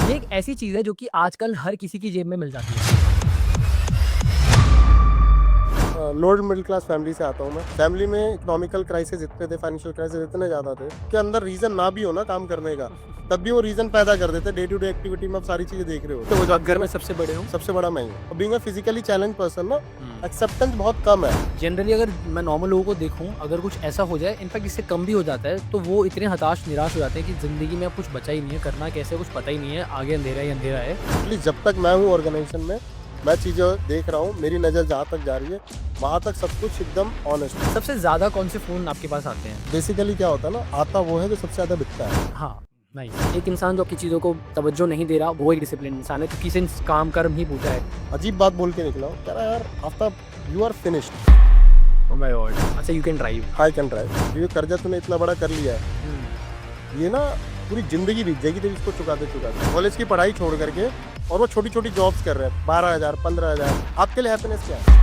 ये एक ऐसी चीज़ है जो कि आजकल हर किसी की जेब में मिल जाती है। लोअर मिडिल क्लास फैमिली से आता हूँ मैं। फैमिली में इकोनॉमिकल क्राइसिस इतने थे, फाइनेंशियल क्राइसिस इतने ज़्यादा थे कि अंदर रीज़न ना भी हो ना काम करने का, तब भी वो रीज़न पैदा कर देते। डे टू डे एक्टिविटी में आप सारी चीज़ें देख रहे हो, तो हो जाती घर है में ना। सबसे बड़े हो। सबसे बड़ा मैं ही हूँ। Being a physically challenge person ना, एक्सेप्टेंस बहुत कम है। जनरली अगर मैं नॉर्मल लोगों को देखूं, अगर कुछ ऐसा हो जाए, इनफैक्ट इससे कम भी हो जाता है, तो वो इतने हताश निराश हो जाते हैं कि ज़िंदगी में अब कुछ बचा ही नहीं है, करना कैसे कुछ पता ही नहीं है, आगे अंधेरा ही अंधेरा है। एटलीस्ट जब तक मैं हूँ ऑर्गेनाइजेशन में, मैं चीज़ें देख रहा हूँ, मेरी नज़र जहाँ तक जा रही है, वहाँ तक सब कुछ एकदम ऑनेस्ट है। सबसे ज़्यादा कौन से फ़ोन आपके पास आते हैं? बेसिकली क्या होता है ना, आता वो है जो सबसे ज़्यादा बिकता है। हाँ, नहीं। एक इंसान जो आपकी चीज़ों को तवज्जो नहीं दे रहा, वो एक डिसिप्लिन इंसान है, क्योंकि सिंस काम कर्म ही पूजा है। अजीब बात बोल के निकला हूँ, कह रहा यार after you are finished, oh my God! अच्छा, you can drive. I can drive. ये कर्जा तूने इतना बड़ा कर लिया है, ये ना पूरी जिंदगी बीत जाएगी तेरी इसको चुकाते चुकाते। कॉलेज की पढ़ाई छोड़ करके और वो छोटी छोटी जॉब्स कर रहे हैं, 12,000 15,000। आपके लिए हैप्पीनेस क्या है?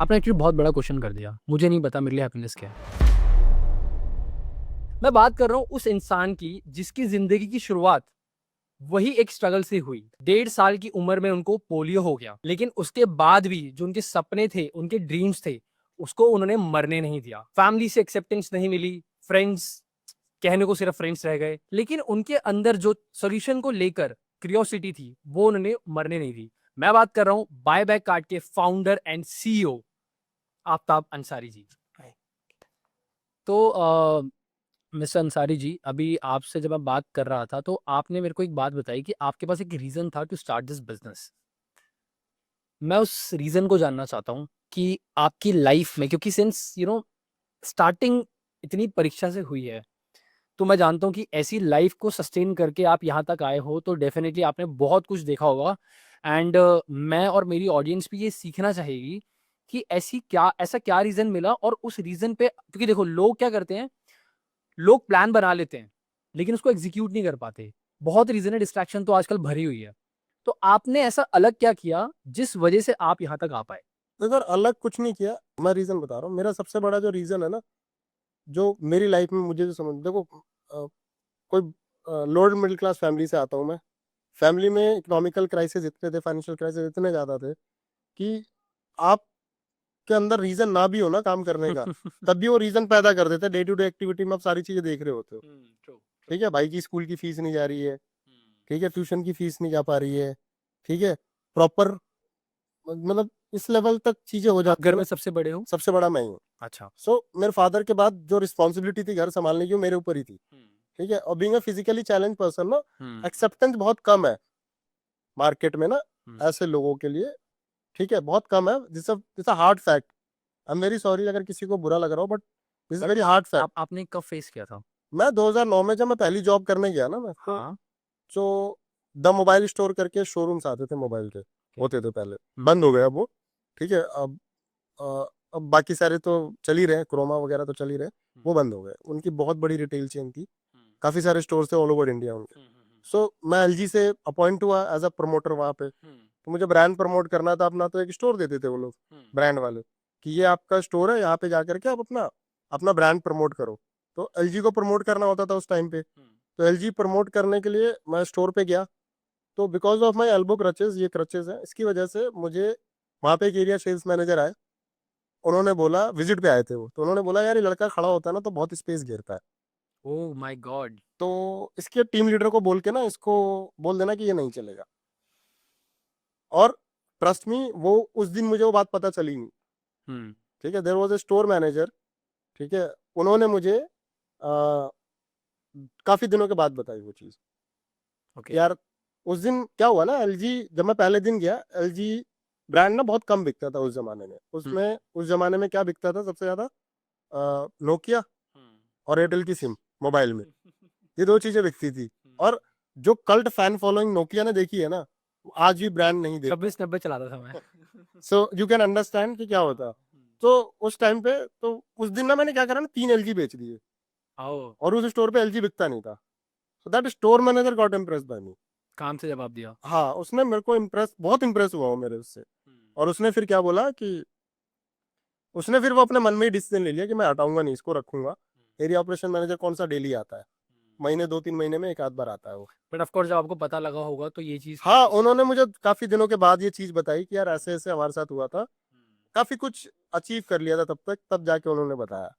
आपने एक्चुअली बहुत बड़ा क्वेश्चन कर दिया। मुझे नहीं पता मेरे लिए हैप्पीनेस क्या है। मैं बात कर रहा हूँ उस इंसान की जिसकी ज़िंदगी की शुरुआत वही एक स्ट्रगल से हुई। 1.5 साल की उम्र में उनको पोलियो हो गया, लेकिन उसके बाद भी जो उनके सपने थे, उनके ड्रीम्स थे, उसको उन्होंने मरने नहीं दिया। फैमिली से एक्सेप्टेंस नहीं मिली, फ्रेंड्स कहने को सिर्फ फ्रेंड्स रह गए, लेकिन उनके अंदर जो सॉल्यूशन को लेकर क्यूरियोसिटी थी, वो उन्होंने मरने नहीं दी। मैं बात कर रहा हूँ बाय बैक कार्ड के founder and CEO Aftab Ansari ji. तो मिस्टर अंसारी जी, अभी आपसे जब मैं बात कर रहा था, तो आपने मेरे को एक बात बताई कि आपके पास एक रीज़न था टू स्टार्ट दिस बिज़नेस। मैं उस रीज़न को जानना चाहता हूँ कि आपकी लाइफ़ में, क्योंकि सिंस स्टार्टिंग इतनी परीक्षा से हुई है, तो मैं जानता हूँ कि ऐसी लाइफ़ को सस्टेन करके आप यहाँ तक आए हो, तो डेफ़िनिटली आपने बहुत कुछ देखा होगा। एंड मैं और मेरी ऑडियंस भी ये सीखना चाहेगी कि ऐसा क्या रीज़न मिला, और उस रीज़न पे, क्योंकि देखो लोग क्या करते हैं, लोग प्लान बना लेते हैं, लेकिन उसको एग्ज़ीक्यूट नहीं कर पाते। बहुत रीज़न है, डिस्ट्रैक्शन तो आजकल भरी हुई है। तो आपने ऐसा अलग क्या किया, जिस वजह से आप यहाँ तक आ पाए? तो अगर अलग कुछ नहीं किया, मैं रीजन बता रहा हूँ। मेरा सबसे बड़ा जो रीजन है ना, जो मेरी लाइफ में मुझे जो समझ देखो, कोई लोअर मिडिल क्लास फैमिली से आता हूँ मैं। फैमिली में इकोनॉमिकल क्राइसिस इतने थे, फाइनेंशियल क्राइसिस इतने ज़्यादा थे कि आपके अंदर रीज़न ना भी हो ना काम करने का, तब भी वो रीज़न पैदा कर देते हैं। डे टू डे एक्टिविटी में आप सारी चीज़ें देख रहे होते हो। True, true. ठीक है? भाई की स्कूल की फीस नहीं जा रही है, ठीक है? ट्यूशन की फीस नहीं जा पा रही है, ठीक है? प्रॉपर मतलब इस लेवल तक चीज़ें हो आप जाती घर है में ना। सबसे बड़े हो? सबसे बड़ा मैं ही हूँ। अच्छा। सो मेरे फादर के बाद जो रिस्पॉन्सिबिलिटी थी घर संभालने की, वो मेरे ऊपर ही थी। ठीक है? और being a physically challenge person ना, एक्सेप्टेंस बहुत कम है मार्केट में ना, ऐसे लोगों के लिए। ठीक है? बहुत कम है। This a hard fact. I am very sorry अगर किसी को बुरा लग रहा हो, but this is very hard fact. आपने कब फेस किया था? मैं 2009 में जब मैं पहली जॉब करने गया ना, मैं तो हाँ। जो द मोबाइल स्टोर करके शोरूम्स आते थे मोबाइल के, होते थे पहले, हुँ। बंद हो गया वो। ठीक है? अब बाकी सारे तो चल ही रहे हैं, क्रोमा वगैरह तो चल ही रहे हैं, वो बंद हो गए। उनकी बहुत बड़ी रिटेल चेन थी, काफ़ी सारे स्टोर्स थे ऑल ओवर इंडिया उनके। सो मैं एलजी से अपॉइंट हुआ एज़ अ प्रमोटर वहाँ पे। तो मुझे ब्रांड प्रमोट करना था अपना, तो एक स्टोर देते थे वो लोग, ब्रांड वाले, कि ये आपका स्टोर है, यहाँ पे जा करके आप अपना अपना ब्रांड प्रमोट करो। तो एलजी को प्रमोट करना होता था उस टाइम पे। तो एलजी प्रमोट करने के लिए मैं स्टोर पे गया, तो बिकॉज़ ऑफ माय एल्बो क्रचेज़, ये क्रचेज़ हैं, इसकी वजह से मुझे वहाँ पे एक एरिया सेल्स मैनेजर आए। उन्होंने बोला, विज़िट पे आए थे वो, तो उन्होंने बोला, "यार ये लड़का खड़ा होता है ना तो बहुत स्पेस घेरता है। ओह माय गॉड! तो इसके टीम लीडर को बोल के ना इसको बोल देना कि ये नहीं चलेगा।" और ट्रस्ट मी, वो उस दिन मुझे वो बात पता चली नहीं। हुँ। ठीक है? There was a store manager, ठीक है? उन्होंने मुझे काफ़ी दिनों के बाद बताई वो चीज़। ओके। यार उस दिन क्या हुआ ना, एलजी जब मैं पहले दिन गया, एलजी ब्रांड ना बहुत कम बिकता था उस ज़माने में। हुँ। उसमें उस ज़माने में क्या बिकता था सबसे ज़्यादा? नोकिया और एयरटेल की सिम मोबाइल में। ये 2 चीज़ें बिकती थी। और जो कल्ट फैन फॉलोइंग नोकिया ने देखी है ना, वो आज भी ब्रांड नहीं देता। 26-90 चलाता था मैं। सो यू कैन अंडरस्टैंड कि क्या होता। तो उस टाइम पे तो उस दिन ना मैंने क्या करा ना, 3 एलजी बेच दिए, ओह! और उस स्टोर पे एलजी बिकता नहीं था। So that store manager got impressed by me. काम से जवाब दिया। हाँ, उसने मेरे को बहुत इम्प्रेस हुआ वो मेरे उससे। और उसने फिर क्या बोला कि उसने फिर वो अपने मन में ही डिसीजन ले लिया कि मैं हटाऊँगा नहीं, इसको रखूँगा। एरिया ऑपरेशन मैनेजर कौन-सा डेली आता है। महीने 2-3 महीने में एक आध बार आता है वो। बट ऑफ कोर्स जब आपको पता लगा होगा तो ये चीज़ हाँ, उन्होंने मुझे काफ़ी दिनों के बाद ये चीज़ बताई कि यार ऐसे-ऐसे हमारे साथ हुआ था। काफ़ी कुछ अचीव कर लिया था तब तक, तब जाके उन्होंने बताया।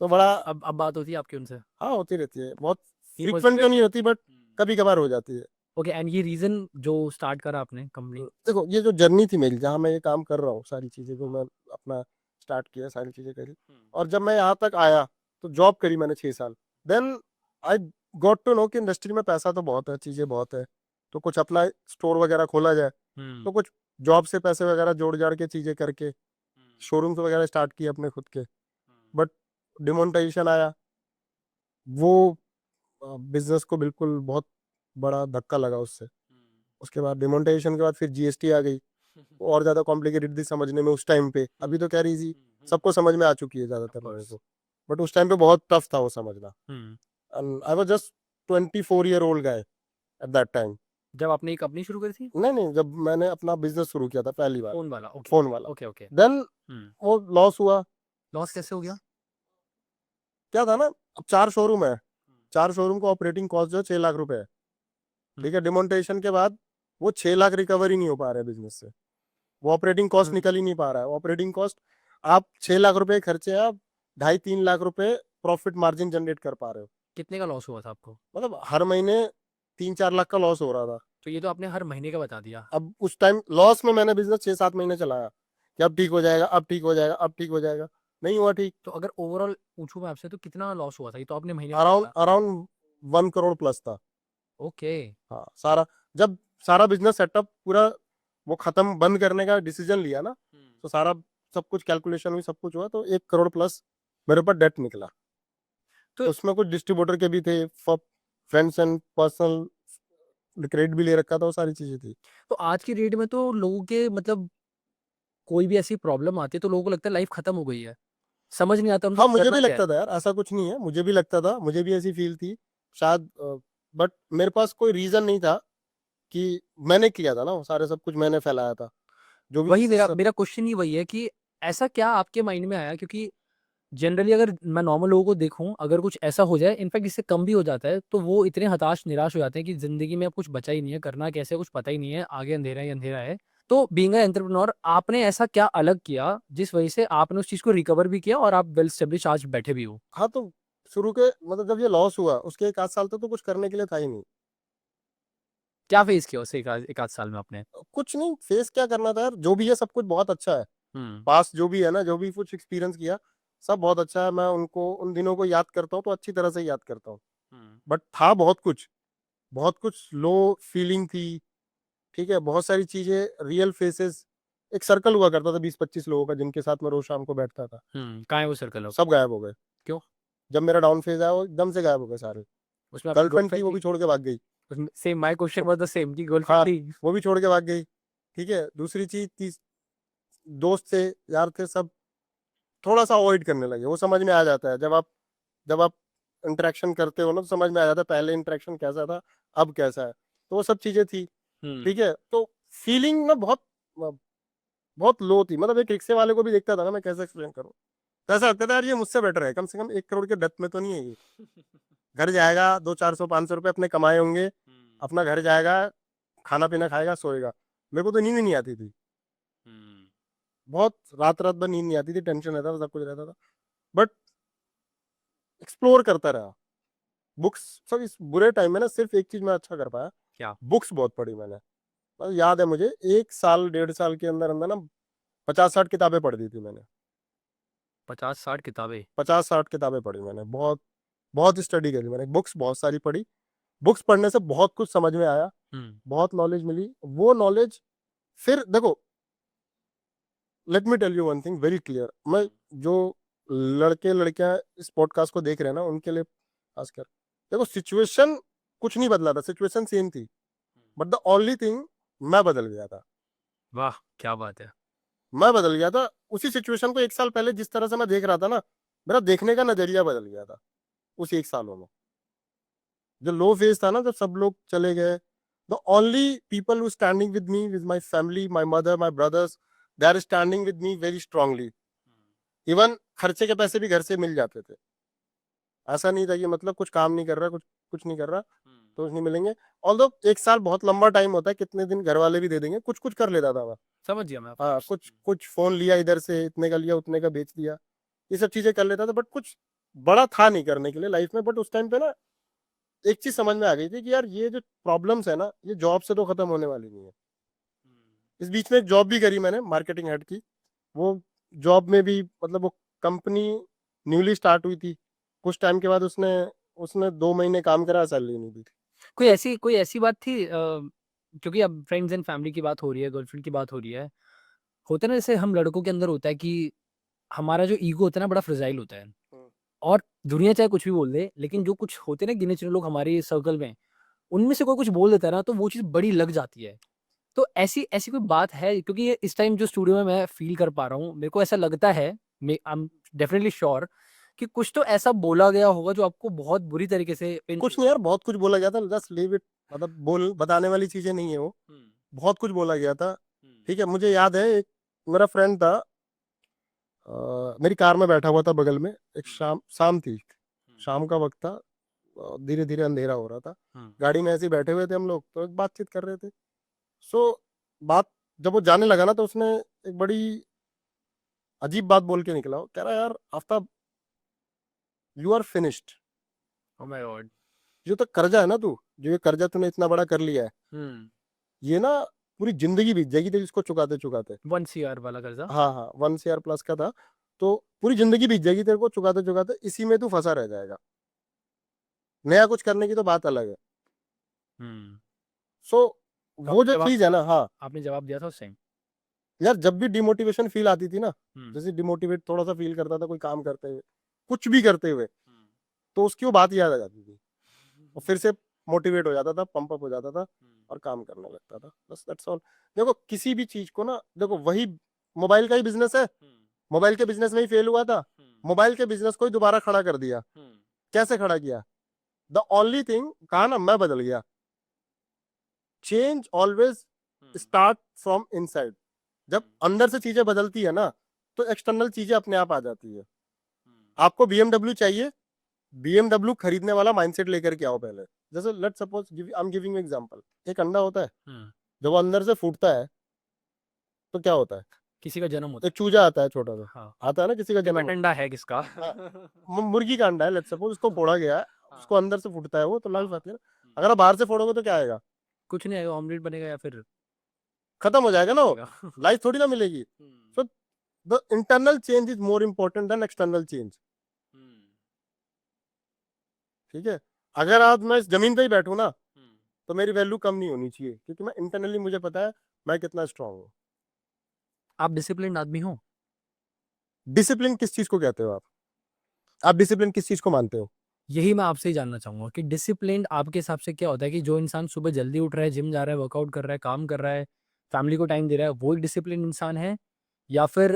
तो बड़ा अब बात होती है आपकी उनसे? हाँ, होती रहती है। बहुत ही वाज़ फ्रीक्वेंट तो नहीं होती बट कभी-कभार हो जाती है। ओके एंड ये रीज़न जो स्टार्ट करा आपने कंपनी? देखो ये जो जर्नी थी मेरी जहाँ मैं ये काम कर रहा हूँ, सारी चीज़ें जो मैं अपना स्टार्ट किया, सारी चीज़ें करी और जब मैं यहाँ तक आया तो जॉब करी मैंने 6 साल। Then I got to know कि इंडस्ट्री में पैसा तो बहुत है, चीज़ें बहुत है। तो कुछ अपना स्टोर वगैरह खोला जाए। तो कुछ जॉब से पैसे वगैरह जोड़-जाड़ के चीज़ें करके शोरूम्स वगैरह स्टार्ट किए अपने खुद के। बट डिमोनेटाइजेशन आया। वो बिज़नेस को बिल्कुल बहुत बड़ा धक्का लगा उससे। उसके बाद डिमोनेटाइजेशन के बाद फिर जीएसटी आ गई। वो और ज़्यादा कॉम्प्लिकेटेड थी समझने में उस टाइम पे। अभी तो खैर ईज़ी सबको समझ में आ चुकी है ज़्यादातर लोगों को। बट उस टाइम पे बहुत टफ था वो समझना। And I was just 24 year old guy at that time. जब आपने ये कंपनी शुरू करी थी? नहीं, जब मैंने अपना बिज़नेस शुरू किया था पहली बार, फ़ोन वाला, ओके, फ़ोन वाला। Okay, okay. देन वो लॉस हुआ। लॉस कैसे हो गया? क्या था ना, अब 4 शोरूम है। 4 शोरूम का ऑपरेटिंग कॉस्ट जो है 6 लाख रुपए है। ठीक है, डिमोनेटाइजेशन के बाद वो 6 लाख रिकवर ही नहीं हो पा रहे बिज़नेस से। वो ऑपरेटिंग कॉस्ट निकल ही नहीं पा रहा है। ऑपरेटिंग कॉस्ट आप 6 लाख रुपए खर्चे आप 2.5-3 लाख रुपए प्रॉफिट मार्जिन जनरेट कर पा रहे हो। कितने का लॉस हुआ था आपको? मतलब हर महीने 3-4 लाख का लॉस हो रहा था। तो ये तो आपने हर महीने का बता दिया। अब उस टाइम लॉस में मैंने बिज़नेस 6-7 महीने चलाया कि अब ठीक हो जाएगा, अब ठीक हो जाएगा, अब ठीक हो जाएगा। नहीं हुआ ठीक। तो अगर ओवरऑल पूछूँ मैं आपसे तो कितना लॉस हुआ था? ये तो आपने महीने में अराउंड बताया। अराउंड 1 करोड़ प्लस था। ओके। हाँ, जब सारा बिज़नेस सेटअप पूरा वो खत्म बंद करने का डिसीजन लिया ना, तो सारा सब कुछ कैलकुलेशन हुई, सब कुछ हुआ तो 1 करोड़ प्लस मेरे ऊपर डेट निकला। तो तो उसमें कुछ डिस्ट्रीब्यूटर के भी थे, फ्रेंड्स एंड पर्सनल क्रेडिट भी ले रखा था, वो सारी चीज़ें थी। तो आज की डेट में तो लोगों के मतलब कोई भी ऐसी प्रॉब्लम आती है तो लोगों को लगता है लाइफ खत्म हो गई है। समझ नहीं आता उनको हाँ, मुझे करना भी क्या है? लगता था यार, ऐसा कुछ नहीं है, मुझे भी लगता था, मुझे भी ऐसी फ़ील थी। शायद बट मेरे पास कोई रीज़न नहीं था कि मैंने किया था ना वो सारे सब कुछ मैंने फैलाया था। जो भी वही मेरा सब मेरा क्वेश्चन ही वही है कि ऐसा क्या आपके माइंड में आया? क्योंकि जनरली अगर मैं नॉर्मल लोगों को देखूँ, अगर कुछ ऐसा हो जाए, इनफैक्ट इससे कम भी हो जाता है, तो वो इतने हताश, निराश हो जाते हैं कि ज़िंदगी में अब कुछ बचा ही नहीं है, करना कैसे है कुछ पता ही नहीं है, आगे अंधेरा ही अंधेरा है। तो बीइंग अ एंटरप्रेन्योर आपने ऐसा क्या अलग किया, जिस वजह से आपने उस चीज़ को रिकवर भी किया और आप वेल एस्टेब्लिश आज बैठे भी हो? हाँ, तो शुरू के मतलब जब ये लॉस हुआ, उसके 1 आध साल तक तो कुछ करने के लिए था ही नहीं। क्या फेस किया उस एक आध साल में आपने? कुछ नहीं, फेस क्या करना था यार, जो भी है सब कुछ बहुत अच्छा है। हुँ, पास्ट जो भी है ना, जो भी कुछ एक्सपीरियंस किया, सब बहुत अच्छा है। मैं उनको उन दिनों को याद करता हूँ, तो अच्छी तरह से याद करता हूँ। हुँ, बट था बहुत कुछ लो फीलिंग थी, ठीक है? बहुत सारी चीज़ें रियल फेसेस एक सर्कल हुआ करता था 20-25 लोगों का, जिनके साथ मैं रोज़ शाम को बैठता था। कहाँ है वो सर्कल अब? सब गायब हो गए। क्यों? जब मेरा डाउन फेज़ आया, वो एकदम से गायब हो गए सारे। उसमें आपकी गर्लफ्रेंड थी, गर्लफ्रेंड वो थी? भी छोड़ के भाग गई। उसमें same my question was the same कि गर्लफ्रेंड हाँ, थी? वो भी छोड़ के भाग गई, ठीक है? दूसरी चीज़ दोस्त थे, यार थे, सब थोड़ा-सा अवॉइड करने लगे। वो समझ में आ जाता है जब आप इंटरेक्शन करते हो ना, तो समझ में आ जाता है पहले इंटरेक्शन कैसा था, अब कैसा है। तो वो सब चीज़ें थी, हुँ, ठीक है? तो फीलिंग ना अ, बहुत लो थी। मतलब एक रिक्शे वाले को भी देखता था ना, मैं कैसे एक्सप्लेन करूँ? तो ऐसा लगता था यार ये मुझसे बेटर है, कम से कम 1 करोड़ के डेप्थ में तो नहीं है ये। घर जाएगा, 2 400-500 रुपए अपने कमाए होंगे, अपना घर जाएगा, खाना-पीना खाएगा, सोएगा। मेरे को तो नींद ही नहीं आती थी। हुँ, बहुत रात-रात भर नींद नहीं आती थी, टेंशन रहता था, सब कुछ रहता था। बट एक्सप्लोर करता रहा। बुक्स सब इस बुरे टाइम में ना सिर्फ़ एक चीज़ मैं अच्छा कर पाया, क्या? बुक्स बहुत पढ़ी मैंने। याद है मुझे 1 साल, 1.5 साल के अंदर-अंदर ना 50-60 किताबें पढ़ दी थी मैंने। 50-60 किताबें? 50-60 किताबें पढ़ी मैंने। बहुत बहुत स्टडी करी मैंने। बुक्स बहुत सारी पढ़ी। बुक्स पढ़ने से बहुत कुछ समझ में आया, हुँ, बहुत नॉलेज मिली। वो नॉलेज फिर देखो, let me tell you one thing very clear. मैं जो लड़के-लड़कियाँ इस पॉडकास्ट को देख रहे हैं ना, उनके लिए खासकर, देखो सिचुएशन कुछ नहीं बदला था, सिचुएशन सेम थी। बट द ओनली थिंग मैं बदल गया था। वाह! क्या बात है। मैं बदल गया था। उसी सिचुएशन को 1 साल पहले जिस तरह से मैं देख रहा था ना, मेरा देखने का नज़रिया बदल गया था, उस 1 सालों में। जो लो फेज़ था ना, जब सब लोग चले गए, the only people who standing with me, with my family, my mother, my brothers, they are standing with me very strongly. Even खर्चे के पैसे भी घर से मिल जाते थे। ऐसा नहीं था कि मतलब कुछ काम नहीं कर रहा है, कुछ कुछ नहीं कर रहा तो नहीं मिलेंगे। ऑल्दो 1 साल बहुत लंबा टाइम होता है, कितने दिन घर वाले भी दे देंगे, कुछ कुछ कर लेता था मैं। समझ गया मैं। हाँ, कुछ कुछ फोन लिया इधर से, इतने का लिया, उतने का बेच दिया, ये सब चीजें कर लेता था, बट कुछ बड़ा था नहीं करने के लिए लाइफ में। बट उस टाइम पे ना एक चीज समझ में आ गई थी कि यार ये जो प्रॉब्लम्स है ना, ये जॉब से तो खत्म होने वाली नहीं है। इस बीच में एक जॉब भी करी मैंने, मार्केटिंग हेड की। वो जॉब में भी मतलब वो कंपनी न्यूली स्टार्ट हुई थी, कुछ टाइम के बाद उसने उसने 2 महीने काम करा, सैलरी नहीं दी थी। कोई ऐसी बात थी क्योंकि अब फ्रेंड्स एंड फैमिली की बात हो रही है, गर्लफ्रेंड की बात हो रही है, होता है ना जैसे हम लड़कों के अंदर होता है कि हमारा जो ईगो होता है ना बड़ा फ्रेजाइल होता है, और दुनिया चाहे कुछ भी बोल दे, लेकिन जो कुछ होते हैं ना गिने चुने लोग हमारे सर्कल में, उनमें से कोई कुछ बोल देता है ना तो वो चीज़ बड़ी लग जाती है। तो ऐसी ऐसी कोई बात है? क्योंकि ये इस टाइम जो स्टूडियो में मैं फ़ील कर पा रहा हूँ, मेरे को ऐसा लगता है, आई एम डेफिनिटली श्योर कि कुछ तो ऐसा बोला गया होगा जो आपको बहुत बुरी तरीके से कुछ नहीं यार, बहुत कुछ बोला गया था, जस्ट लीव इट, मतलब बोल बताने वाली चीजें नहीं है वो। बहुत कुछ बोला गया था, ठीक है। मुझे याद है, एक मेरा फ्रेंड था, मेरी कार में बैठा हुआ था बगल में, एक शाम थी, शाम का वक्त था, धीरे धीरे अंधेरा हो रहा था, गाड़ी में ऐसे ही बैठे हुए थे हम लोग, तो एक बातचीत कर रहे थे। सो बात जब वो जाने लगा ना, तो उसने एक बड़ी अजीब बात बोल के निकला। वो कह रहा यार Aftab, you are finished. Oh my god. जो तो कर्जा है ना तू, जो ये कर्जा तूने इतना बड़ा कर लिया है, ये ना पूरी जिंदगी बीत जाएगी तेरी इसको चुकाते चुकाते। 1 सीआर वाला कर्जा? हाँ हाँ, 1 CR प्लस का था, तो पूरी जिंदगी बीत जाएगी तेरे को चुकाते चुकाते, इसी में तू फंसा रह जाएगा, नया कुछ करने की तो बात अलग है। सो तो वो जो जब चीज है ना, हाँ आपने जवाब दिया था उस टाइम? यार, जब भी डिमोटिवेशन फील आती थी ना, जैसे डिमोटिवेट थोड़ा सा फील करता था कोई काम करते हुए, कुछ भी करते हुए, तो उसकी वो बात याद आ जाती थी, और फिर से मोटिवेट हो जाता था, पंप अप हो जाता था, और काम करने लगता था, बस दैट्स ऑल। देखो किसी भी चीज को ना, देखो वही मोबाइल का ही बिजनेस है, मोबाइल के बिजनेस में ही फेल हुआ था, मोबाइल के बिजनेस को ही दोबारा खड़ा कर दिया। कैसे खड़ा किया? द ओनली थिंग, कहा ना, मैं बदल गया। Change always start from inside. जब अंदर से चीजें बदलती है ना, तो एक्सटर्नल चीजें अपने आप आ जाती है। आपको BMW चाहिए, BMW खरीदने वाला माइंडसेट लेकर के आओ पहले। जैसे let suppose, I am giving example, एक अंडा होता है, जब वो अंदर से फूटता है तो क्या होता है? किसी का जन्म होता एक चूजा आता है छोटा सा, हाँ। आता है ना, किसी का जन्म डिपेंड अंडा है किसका? हाँ, मुर्गी का अंडा है, लेट सपोज, उसको फोड़ा गया है, उसको अंदर से फूटता है वो, तो लाल बात है ना। अगर आप बाहर से फोड़ोगे तो क्या आएगा? कुछ नहीं आएगा, ऑमलेट बनेगा या फिर खत्म हो जाएगा ना वो, आएगा। लाइफ थोड़ी ना मिलेगी। So the internal change is more important then external change, ठीक है। अगर आज मैं इस जमीन पे ही बैठूं ना, तो मेरी वैल्यू कम नहीं होनी चाहिए, क्योंकि मैं इंटरनली, मुझे पता है मैं कितना स्ट्रांग हूँ। आप डिसिप्लिन्ड आदमी हो? डिसिप्लिन किस चीज को कहते हो आप डिसिप्लिन किस चीज को मानते हो? यही मैं आपसे ही जानना चाहूंगा कि डिसिप्लिन्ड आपके हिसाब से क्या होता है? कि जो इंसान सुबह जल्दी उठ रहा है, जिम जा रहा है, वर्कआउट कर रहा है, काम कर रहा है, फैमिली को टाइम दे रहा है, वो एक डिसिप्लिन इंसान है? या फिर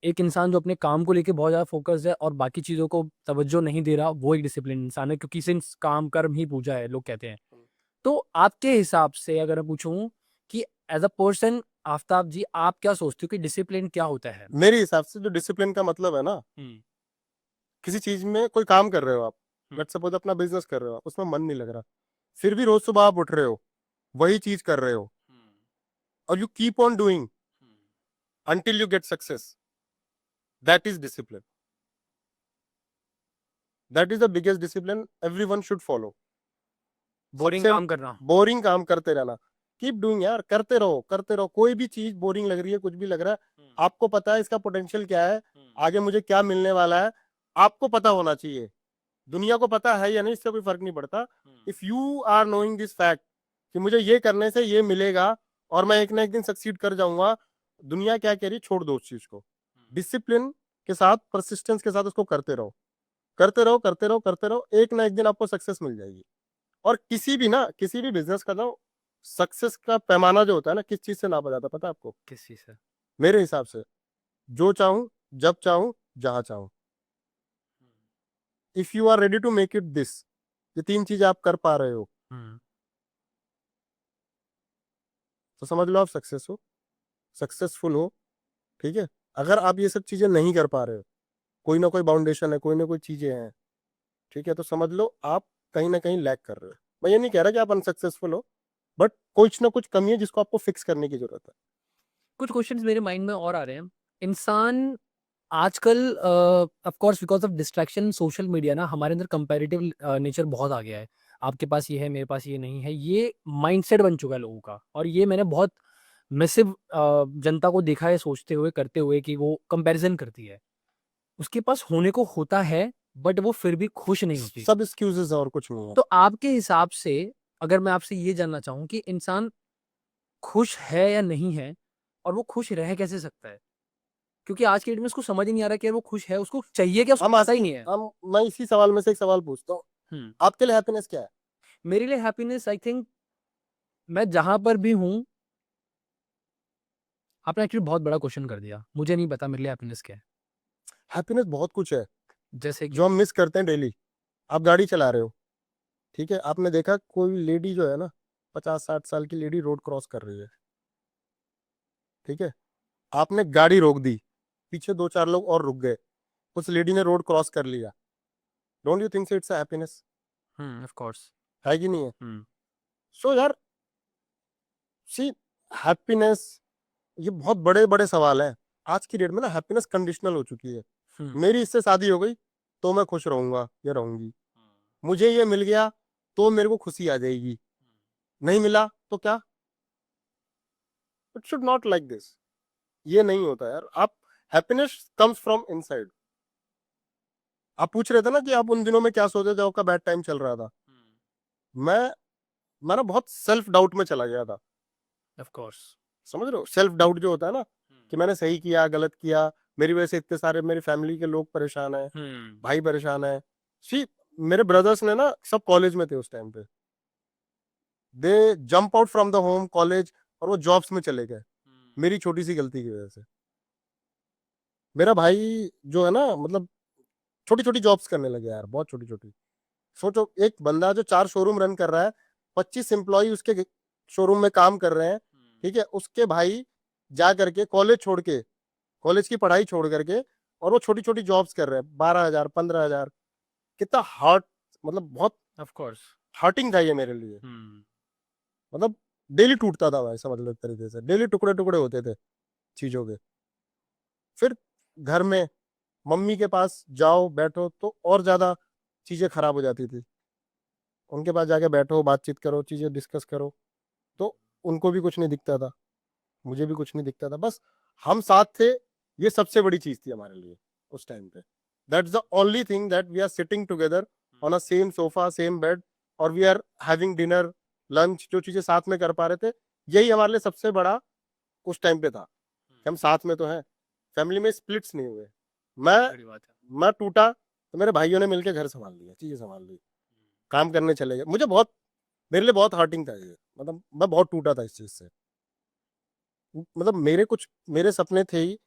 एक इंसान जो अपने काम को लेके बहुत ज़्यादा फोकस्ड है और बाकी चीज़ों को तवज्जो नहीं दे रहा, वो एक डिसिप्लिन इंसान है? क्योंकि सिंस काम कर्म ही पूजा है, लोग कहते हैं। तो आपके हिसाब से अगर मैं पूछूं कि एज अ पर्सन, आफ्ताब जी, आप क्या सोचते हो कि डिसिप्लिन क्या होता है? मेरे हिसाब से जो डिसिप्लिन का मतलब है ना, किसी चीज में कोई काम कर रहे हो आप, लेट सपोज अपना बिजनेस कर रहे हो, उसमें मन नहीं लग रहा, फिर भी रोज सुबह आप उठ रहे हो, वही चीज कर रहे हो, और you keep on doing until you get success, that is discipline. That is the biggest discipline everyone should follow. Boring काम करना? बोरिंग काम करते रहना, कीप डूइंग यार, करते रहो करते रहो। कोई भी चीज बोरिंग लग रही है, कुछ भी लग रहा है, आपको पता है इसका पोटेंशियल क्या है, आगे मुझे क्या मिलने वाला है, आपको पता होना चाहिए। दुनिया को पता है या नहीं, इससे कोई फर्क नहीं पड़ता। If you are knowing this fact कि मुझे ये करने से ये मिलेगा, और मैं एक ना एक दिन सक्सीड कर जाऊंगा, दुनिया क्या कह रही, छोड़ दो उस चीज को। डिसिप्लिन के साथ, परसिस्टेंस के साथ उसको करते रहो, करते रहो, करते रहो, करते रहो, एक ना एक दिन आपको सक्सेस मिल जाएगी। और किसी भी बिजनेस का ना, सक्सेस का पैमाना जो होता है ना, किस चीज से नापा जाता है पता है आपको? किस चीज से? मेरे हिसाब से, जो चाहूं, जब चाहूं, जहां चाहूं। If you are ready to make it this, ये 3 चीजें आप कर पा रहे हो, तो समझ लो आप सक्सेसफुल हो, ठीक है। अगर आप ये सब चीजें नहीं कर पा रहे हो, कोई ना कोई बाउंडेशन है, कोई ना कोई चीजें हैं, ठीक है, तो समझ लो आप कहीं ना कहीं लैक कर रहे हो। मैं ये नहीं कह रहा कि आप अनसक्सेसफुल हो, बट कुछ ना कुछ कमी है जिसको आपको फिक्स करने की जरूरत है। कुछ क्वेश्चंस मेरे माइंड में और आ रहे हैं। इंसान आजकल of course because of distraction social media ना हमारे अंदर कंपैरेटिव नेचर बहुत आ गया है। आपके पास ये है, मेरे पास ये नहीं है, ये माइंडसेट बन चुका है लोगों का। और ये मैंने बहुत मैसिव जनता को देखा है सोचते हुए, करते हुए, कि वो कंपैरिजन करती है। उसके पास होने को होता है बट वो फिर भी खुश नहीं होती। सब एक्सक्यूजेस है और कुछ नहीं है। तो आपके हिसाब से अगर मैं आपसे ये जानना चाहूँ कि इंसान खुश है या नहीं है, और वो खुश रह कैसे सकता है? क्योंकि आज की डेट में उसको समझ ही नहीं आ रहा कि यार वो खुश है, उसको चाहिए क्या, उसको हम पता ही आसी नहीं है। हम मैं इसी सवाल में से एक सवाल पूछता हूँ, हुँ। आपके लिए हैप्पीनेस क्या है? मेरे लिए हैप्पीनेस आई थिंक मैं जहाँ पर भी हूँ। आपने एक्चुअली बहुत बड़ा क्वेश्चन कर दिया। मुझे नहीं पता मेरे लिए हैप्पीनेस क्या है। हैप्पीनेस बहुत कुछ है जैसे कि जो हम मिस करते हैं डेली। आप गाड़ी चला रहे हो, ठीक है, आपने देखा कोई लेडी जो है ना, 50-60 साल की लेडी रोड क्रॉस कर रही है, ठीक है, आपने गाड़ी रोक दी, पीछे 2-4 लोग और रुक गए, उस लेडी ने रोड क्रॉस कर लिया, don't you think it's happiness? Of course. है कि नहीं है? हुँ, सो यार, सी, हैप्पीनेस, ये बहुत बड़े बड़े सवाल हैं। आज की डेट में ना हैप्पीनेस कंडीशनल हो चुकी है। हुँ, मेरी इससे शादी हो गई तो मैं खुश रहूंगा या रहूंगी, मुझे ये मिल गया तो मेरे को खुशी आ जाएगी, नहीं मिला तो क्या? It should not like this. ये नहीं होता यार। आप, हैप्पीनेस कम्स फ्रॉम इनसाइड। आप पूछ रहे थे ना कि आप उन दिनों में क्या सोचे जब आपका बैड टाइम चल रहा था। मैं मैं ना बहुत सेल्फ डाउट में चला गया था। Of course. समझ रहे हो सेल्फ डाउट जो होता है ना, कि मैंने सही किया गलत किया, मेरी वजह से इतने सारे मेरी फैमिली के लोग परेशान है, हुँ, भाई परेशान है। सी, मेरे ब्रदर्स ने ना सब कॉलेज में थे उस टाइम पे, they jump out from the home college, और वो जॉब्स में चले गए मेरी छोटी सी गलती की वजह से। मेरा भाई जो है ना, मतलब छोटी छोटी जॉब्स करने लगे यार, बहुत छोटी छोटी। सोचो, एक बंदा जो 4 शोरूम रन कर रहा है, 25 एम्प्लॉय उसके शोरूम में काम कर रहे हैं, ठीक है, उसके भाई जा करके कॉलेज छोड़ के, कॉलेज की पढ़ाई छोड़ करके, और वो छोटी छोटी जॉब्स कर रहे हैं, 12,000 15,000। कितना हार्ट, मतलब बहुत ऑफ कोर्स। हार्टिंग था ये मेरे लिए। हुँ, मतलब डेली टूटता था भाई, समझ लो एक तरीके से डेली टुकड़े टुकड़े होते थे चीजों के। फिर घर में मम्मी के पास जाओ बैठो तो और ज्यादा चीजें खराब हो जाती थी। उनके पास जाके बैठो, बातचीत करो, चीजें डिस्कस करो, तो उनको भी कुछ नहीं दिखता था, मुझे भी कुछ नहीं दिखता था, बस हम साथ थे। ये सबसे बड़ी चीज थी हमारे लिए उस टाइम पे। That's the only thing, that we are sitting together on a same sofa, same bed, और we are having dinner, lunch, जो चीजें साथ में कर पा रहे थे, यही हमारे लिए सबसे बड़ा उस टाइम पे था, कि हम साथ में तो हैं, फैमिली में स्प्लिट्स नहीं हुए। मैं बड़ी बात है। मैं टूटा तो मेरे भाइयों ने मिलकर घर संभाल लिया, चीजें संभाल ली, काम करने चले गए। मुझे बहुत, मेरे लिए बहुत हर्टिंग था ये, मतलब मैं बहुत टूटा था इस चीज से। मतलब मेरे सपने थे ही,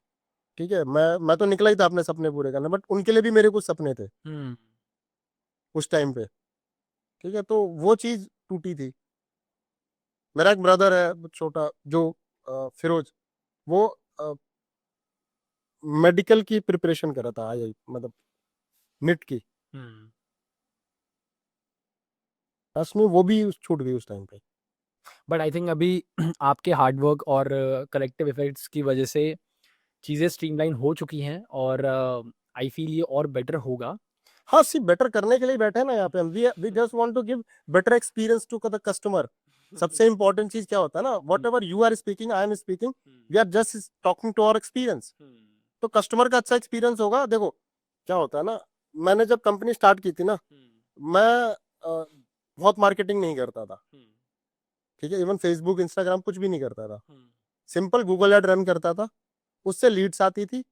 ठीक है, मैं तो निकला ही था अपने सपने पूरे करने, बट उनके लिए भी मेरे कुछ सपने थे हुँ, उस टाइम पे, ठीक है, तो वो चीज टूटी थी। मेरा एक ब्रदर है छोटा, जो फिरोज, वो मेडिकल की प्रिपरेशन कर रहा था, आई मतलब निट की, हुँ। उसमें वो भी छूट गई उस टाइम पे। बट आई थिंक अभी आपके हार्ड वर्क और कलेक्टिव इफेक्ट्स की वजह से चीज़ें स्ट्रीमलाइन हो चुकी हैं, और आई फील ये और बेटर होगा। हाँ, सिर्फ बेटर करने के लिए बैठे हैं ना यहाँ पे हम, we just want to give better experience to the customer. सबसे इंपॉर्टेंट चीज क्या होता है ना, whatever you are speaking, I am speaking, we are just talking to our experience. तो कस्टमर का अच्छा एक्सपीरियंस होगा। देखो क्या होता है ना, मैंने जब कंपनी स्टार्ट की थी ना, मैं बहुत मार्केटिंग नहीं करता था, ठीक है, इवन फेसबुक इंस्टाग्राम कुछ भी नहीं करता था, सिंपल गूगल एड रन करता था, उससे लीड्स आती थी,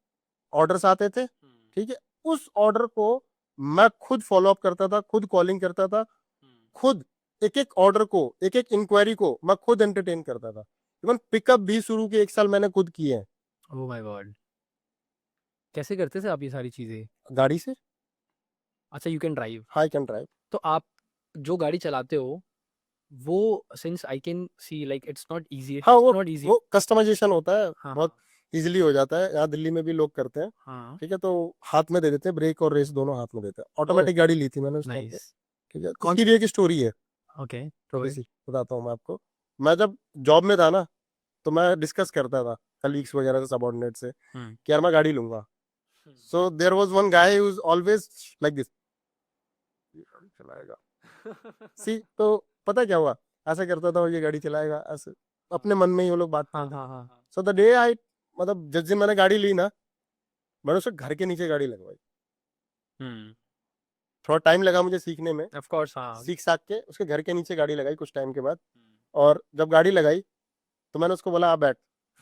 ऑर्डर्स आते थे, ठीक है, उस ऑर्डर को मैं खुद फॉलो अप करता था, खुद कॉलिंग करता था, खुद एक एक ऑर्डर को, एक एक इंक्वायरी को मैं खुद एंटरटेन करता था। इवन पिकअप भी शुरू के 1 साल मैंने खुद किए हैं, ओह माय गॉड! कैसे करते थे आप ये सारी चीज़ें? गाड़ी से। अच्छा, you can drive. High can drive. तो आप जो गाड़ी चलाते हो, वो since I can see like it's not easy, हाँ, इट्स नॉट ईज़ी। वो कस्टमाइजेशन होता है, हाँ, बहुत हाँ, इजीली हो जाता है, यहाँ दिल्ली में भी लोग करते हैं, हाँ। ठीक है, तो हाथ में दे देते हैं, ब्रेक और रेस दोनों हाथ में देते हैं। ओह! ऑटोमेटिक गाड़ी ली थी मैंने उस टाइम पे, नाइस। ठीक है, कौन उसकी भी एक स्टोरी है, ओके छोटी सी बताता हूँ मैं आपको। मैं जब जॉब में था ना, तो मैं डिस्कस करता था कलीग्स वगैरह से, सबॉर्डिनेट से, कि यार मैं गाड़ी लूंगा। So there was one guy who is always like this, चलाएगा सी। तो पता क्या हुआ, ऐसा करता था और ये गाड़ी चलाएगा ऐसे, अपने मन में ही वो लोग बात हाँ करते। हाँ हाँ सो द डे आई, मतलब जिस दिन मैंने गाड़ी ली ना, मैंने उसके घर के नीचे गाड़ी लगवाई। थोड़ा टाइम लगा मुझे सीखने में, ऑफ कोर्स हाँ सीख साख के उसके घर के नीचे गाड़ी लगाई कुछ टाइम के बाद। और जब गाड़ी लगाई तो मैंने उसको बोला, आ बैठ।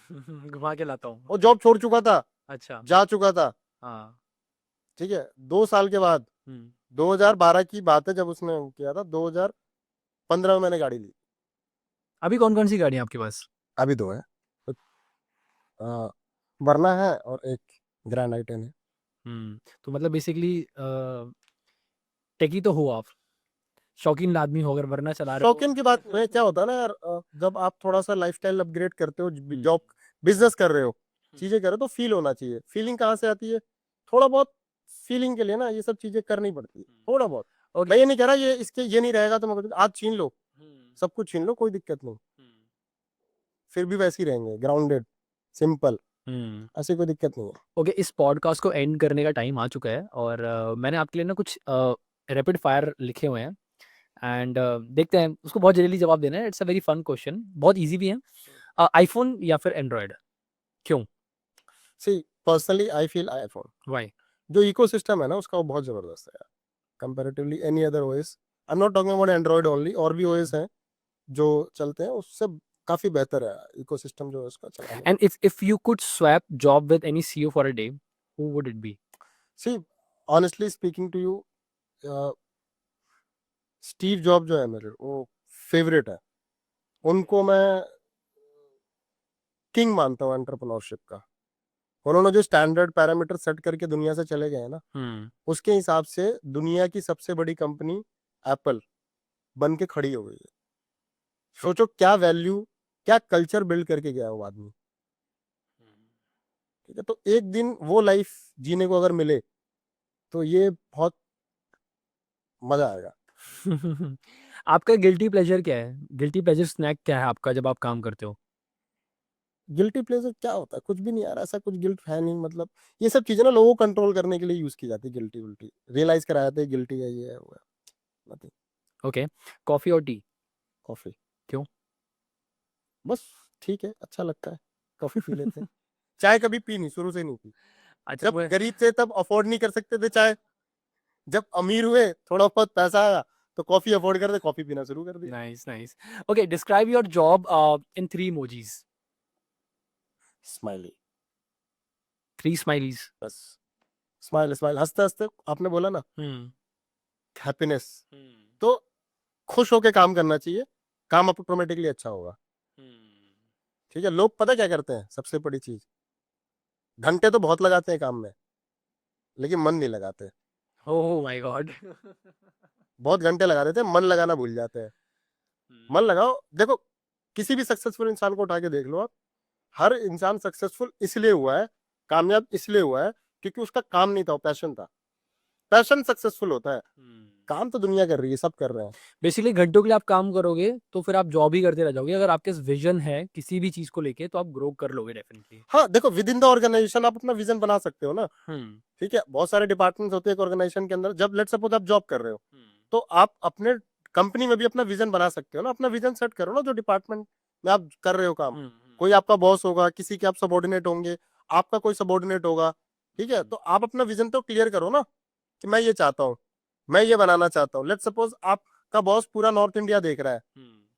घुमा के लाता हूँ वो जॉब छोड़ चुका था, अच्छा जा चुका था, हाँ ठीक है। 2 साल के बाद, 2012 की बात है जब उसने किया था, 2015 में मैंने गाड़ी ली। अभी कौन कौन सी गाड़ी है आपके पास अभी 2 है, वरना है और एक ग्रैंड आई 10 है। तो मतलब बेसिकली टेकी तो हो आप शौकीन आदमी हो अगर वरना चला रहे हो शौकीन की बात में क्या होता है ना यार, जब आप थोड़ा सा लाइफस्टाइल अपग्रेड करते हो, हम्म, जॉब बिजनेस कर रहे हो, चीजें कर रहे हो, तो फील होना चाहिए। फीलिंग कहाँ से आती है? थोड़ा बहुत फीलिंग के लिए ना ये सब चीजें करनी पड़ती है, थोड़ा बहुत। ओके मैं ये नहीं कह रहा ये इसके ये नहीं रहेगा तो मैं आज छीन लो, सब कुछ छीन लो, कोई दिक्कत नहीं, फिर भी वैसे ही रहेंगे, ग्राउंडेड, सिंपल, ऐसी कोई दिक्कत नहीं है। ओके इस पॉडकास्ट को एंड करने का टाइम आ चुका है और मैंने आपके लिए ना कुछ रैपिड फायर लिखे हुए हैं एंड देखते हैं उसको बहुत जल्दी जवाब देना है it's a very fun question बहुत इजी भी है आईफोन या फिर एंड्रॉयड क्यों सी, personally I feel iPhone. Why जो इकोसिस्टम है ना उसका, वो बहुत जबरदस्त है यार, comparatively any other OS. I am not talking about Android only, और भी ओएस हैं जो चलते हैं, उससे काफी बेहतर है इकोसिस्टम जो है उसका चलाने का। And if you could swap job with any CEO for a day who would it be see, honestly speaking to you, Steve Job जो है मेरे, वो फेवरेट है। उनको मैं किंग मानता हूँ एंटरप्रेन्योरशिप का। उन्होंने जो स्टैंडर्ड पैरामीटर सेट करके दुनिया से चले गए हैं ना, उसके हिसाब से दुनिया की सबसे बड़ी कंपनी एप्पल बन के खड़ी हो गई है। सोचो क्या वैल्यू, क्या कल्चर बिल्ड करके गया है वो आदमी, ठीक है। तो एक दिन वो लाइफ जीने को अगर मिले तो ये बहुत मजा आएगा। आपका गिल्टी प्लेजर क्या है गिल्टी प्लेजर स्नैक क्या है आपका जब आप काम करते हो गिल्टी प्लेजर क्या होता है? कुछ भी नहीं यार, ऐसा कुछ गिल्ट है नहीं। मतलब ये सब चीजें ना लोगों को कंट्रोल करने के लिए यूज की जाती है, गिल्टी विल्टी रियलाइज कराया जाता है गिल्टी है, ये है वो है, नथिंग। ओके कॉफी और टी कॉफी, क्यों बस, ठीक है, अच्छा लगता है, कॉफी पी लेते हैं। चाय कभी पी नहीं, शुरू से नहीं पी। अच्छा जब वो गरीब थे तब अफोर्ड नहीं कर सकते थे चाय, जब अमीर हुए थोड़ा बहुत पैसा आया तो कॉफी अफोर्ड करते, कॉफी पीना शुरू कर दिया। Nice nice okay describe your job in 3 emojis smiley, 3 smileys बस, स्माइल स्माइल, हंसते हंसते, आपने बोला ना, हम्म हैप्पीनेस। तो खुश होके काम करना चाहिए, काम ऑटोमेटिकली अच्छा होगा, ठीक है। लोग पता क्या करते हैं, सबसे बड़ी चीज, घंटे तो बहुत लगाते हैं काम में, लेकिन मन नहीं लगाते। ओह माय गॉड बहुत घंटे लगा देते हैं, मन लगाना भूल जाते हैं। मन लगाओ, देखो, किसी भी सक्सेसफुल इंसान को उठा के देख लो आप, हर इंसान सक्सेसफुल इसलिए हुआ है, कामयाब इसलिए हुआ है, क्योंकि उसका काम नहीं था, वो पैशन था। पैशन सक्सेसफुल होता है, काम तो दुनिया कर रही है, सब कर रहे हैं। बेसिकली घंटों के लिए आप काम करोगे तो फिर आप जॉब ही करते रह जाओगे अगर आपके विजन है किसी भी चीज को लेके तो आप ग्रो कर लोगे डेफिनेटली हाँ देखो, विद इन द ऑर्गेनाइजेशन आप अपना विजन बना सकते हो ना, हम्म ठीक है। बहुत सारे डिपार्टमेंट्स होते हैं एक ऑर्गेनाइजेशन के अंदर। जब लेट सपोज आप जॉब कर रहे हो, तो आप अपने कंपनी में भी अपना विजन बना सकते हो ना, अपना विजन सेट करो ना, जो डिपार्टमेंट में आप कर रहे हो काम। कोई आपका बॉस होगा, किसी के आप सबॉर्डिनेट होंगे, आपका कोई सबॉर्डिनेट होगा, ठीक है। तो आप अपना विजन तो क्लियर करो ना, कि मैं ये चाहता हूँ, मैं ये बनाना चाहता हूँ। लेट सपोज आपका बॉस पूरा नॉर्थ इंडिया देख रहा है,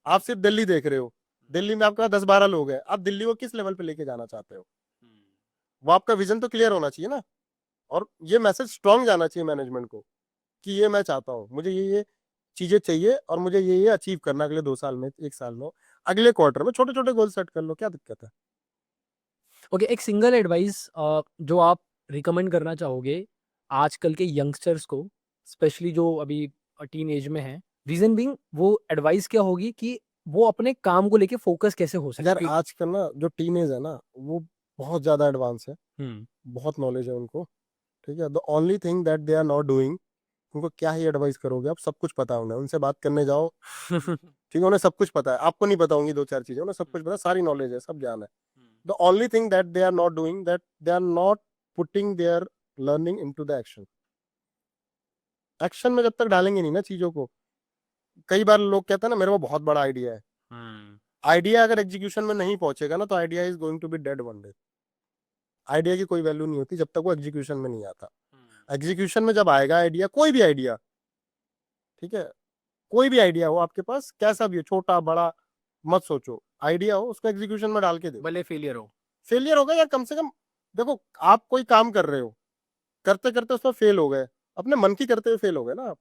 आप सिर्फ दिल्ली देख रहे हो, दिल्ली में आपका 10-12 लोग हैं, आप दिल्ली को किस लेवल पे लेके जाना चाहते हो, वो आपका विजन तो क्लियर होना चाहिए ना। और ये मैसेज स्ट्रांग जाना चाहिए मैनेजमेंट को, कि ये मैं चाहता हूँ, मुझे ये चीजें चाहिए, और मुझे ये अचीव करना अगले 2 साल में, 1 साल में, अगले क्वार्टर में। छोटे छोटे गोल सेट कर लो, क्या दिक्कत है? ओके एक सिंगल एडवाइस जो आप रिकमेंड करना चाहोगे आजकल के यंगस्टर्स को स्पेशली जो अभी टीन एज में है रीजन बीइंग वो एडवाइस क्या होगी कि वो अपने काम को लेके फोकस कैसे हो यार सके आजकल ना जो टीनेज है ना, वो बहुत ज्यादा एडवांस है, हम्म बहुत नॉलेज है उनको, ठीक है। The only thing that they are not doing, उनको क्या ही एडवाइस करोगे आप, सब कुछ पता है उन्हें, उनसे बात करने जाओ ठीक है, उन्हें सब कुछ पता है, आपको नहीं पता होंगी 2-4 चीजें, उन्हें सब कुछ पता है, सारी नॉलेज है, सब ज्ञान है। The only thing that they are not doing, that they are not putting their learning into the action. Action में जब तक डालेंगे नहीं ना चीजों को, कई बार लोग कहते हैं ना मेरे को बहुत बड़ा आइडिया है, आइडिया अगर एग्जीक्यूशन में नहीं पहुंचेगा ना तो idea is going to be dead one day. Idea की कोई वैल्यू नहीं होती जब तक वो एग्जीक्यूशन में नहीं आता। एग्जीक्यूशन में जब आएगा आइडिया, कोई भी आइडिया, ठीक है, कोई भी आइडिया हो आपके पास, कैसा भी हो, छोटा बड़ा मत सोचो, आइडिया हो उसको एग्जीक्यूशन में डाल के दो। भले फेलियर हो, फेलियर होगा या कम से कम, देखो आप कोई काम कर रहे हो, करते करते उसमें फेल हो गए, अपने मन की करते हुए फेल हो गए ना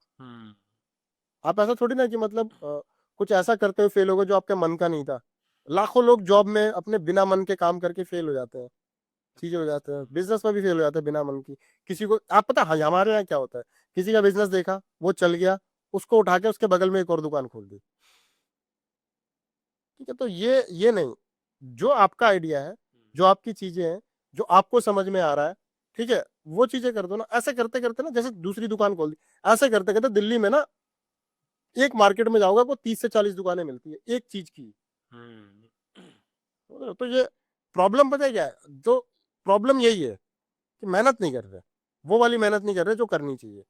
आप ऐसा थोड़ी ना कि मतलब कुछ ऐसा करते हुए फेल हो गए जो आपके मन का नहीं था। लाखों लोग जॉब में अपने बिना मन के काम करके फेल हो जाते हैं, चीजें हो जाते हैं, बिजनेस में भी फेल हो जाते हैं बिना मन की। किसी को आप पता है हमारे यहाँ क्या होता है, किसी का बिजनेस देखा वो चल गया, उसको उठा के उसके बगल में एक और दुकान खोल दी, ठीक है। तो ये नहीं, जो आपका आइडिया है, जो आपकी चीजें हैं, जो आपको समझ में आ रहा है, ठीक है, वो चीजें कर दो ना। ऐसे करते करते ना, जैसे दूसरी दुकान खोल दी, ऐसे करते करते दिल्ली में ना एक मार्केट में जाओगे वो 30 से 40 दुकानें मिलती है एक चीज की। तो ये प्रॉब्लम पता है क्या है, जो प्रॉब्लम यही है कि मेहनत नहीं कर रहे, वो वाली मेहनत नहीं कर रहे जो करनी चाहिए,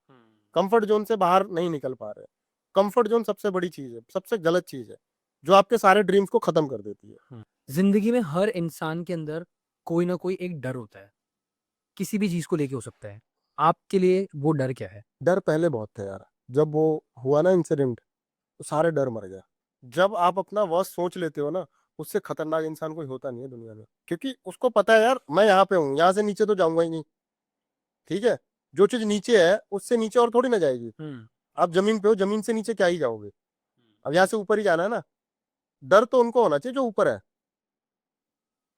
कंफर्ट जोन से बाहर नहीं निकल पा रहे। कंफर्ट जोन सबसे बड़ी चीज है, सबसे गलत चीज है, जो आपके सारे ड्रीम्स को खत्म कर देती है। जिंदगी में हर इंसान के अंदर कोई ना कोई एक डर होता है, किसी भी चीज को लेके हो सकता है। आपके लिए वो डर क्या है? डर पहले बहुत था यार, जब वो हुआ ना इंसिडेंट तो सारे डर मर गया। जब आप अपना वर्स्ट सोच लेते हो ना, उससे खतरनाक इंसान कोई होता नहीं है दुनिया में, क्योंकि उसको पता है यार मैं यहाँ पे हूँ, यहाँ से नीचे तो जाऊंगा ही नहीं, ठीक है। जो चीज नीचे है उससे नीचे और थोड़ी ना जाएगी। आप जमीन पे हो, जमीन से नीचे क्या ही जाओगे, अब यहाँ से ऊपर ही जाना है ना। डर तो उनको होना चाहिए जो ऊपर है,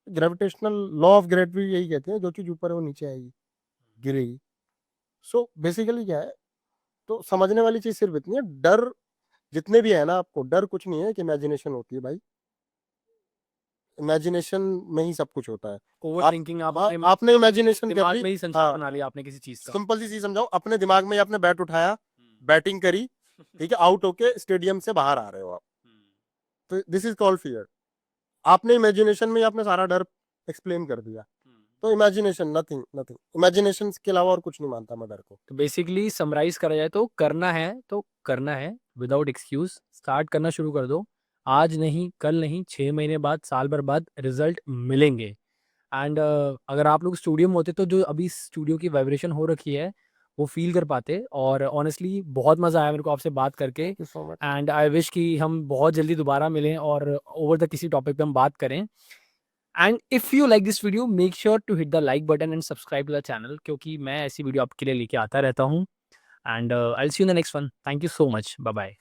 ग्रेविटेशनल लॉ ऑफ ग्रेविटी यही कहते हैं, जो चीज ऊपर है वो नीचे आएगी, गिरेगी। सो बेसिकली क्या है, तो समझने वाली चीज सिर्फ इतनी है, डर जितने भी है ना, आपको डर कुछ नहीं है, कि इमेजिनेशन होती है भाई, इमेजिनेशन में ही सब कुछ होता है। ओवर थिंकिंग आपने इमेजिनेशन कर दिमाग ली, में ही संसार बना लिया आपने किसी चीज का। सिंपल सी चीज समझाओ, अपने दिमाग में ही आपने बैट उठाया, बैटिंग करी, ठीक है, आउट होके स्टेडियम से बाहर आ रहे हो आप, तो दिस इज कॉल्ड फियर। आपने इमेजिनेशन में ही आपने सारा डर एक्सप्लेन कर दिया। तो इमेजिनेशन, नथिंग नथिंग, इमेजिनेशन के अलावा और कुछ नहीं मानता मैं डर को। तो बेसिकली समराइज करा जाए तो करना है विदाउट एक्सक्यूज, स्टार्ट करना शुरू कर दो। आज नहीं, कल नहीं, 6 महीने बाद, साल भर बाद रिजल्ट मिलेंगे। एंड अगर आप लोग स्टूडियो में होते तो जो अभी स्टूडियो की वाइब्रेशन हो रखी है वो फील कर पाते। और ऑनेस्टली बहुत मज़ा आया मेरे को आपसे बात करके। एंड आई विश कि हम बहुत जल्दी दोबारा मिलें और ओवर द किसी टॉपिक पे हम बात करें। And if you like this video make sure to hit the like button and subscribe to the channel, क्योंकि मैं ऐसी वीडियो आपके लिए लेके आता रहता हूँ। And I will see you in the next one. Thank you so much, bye bye.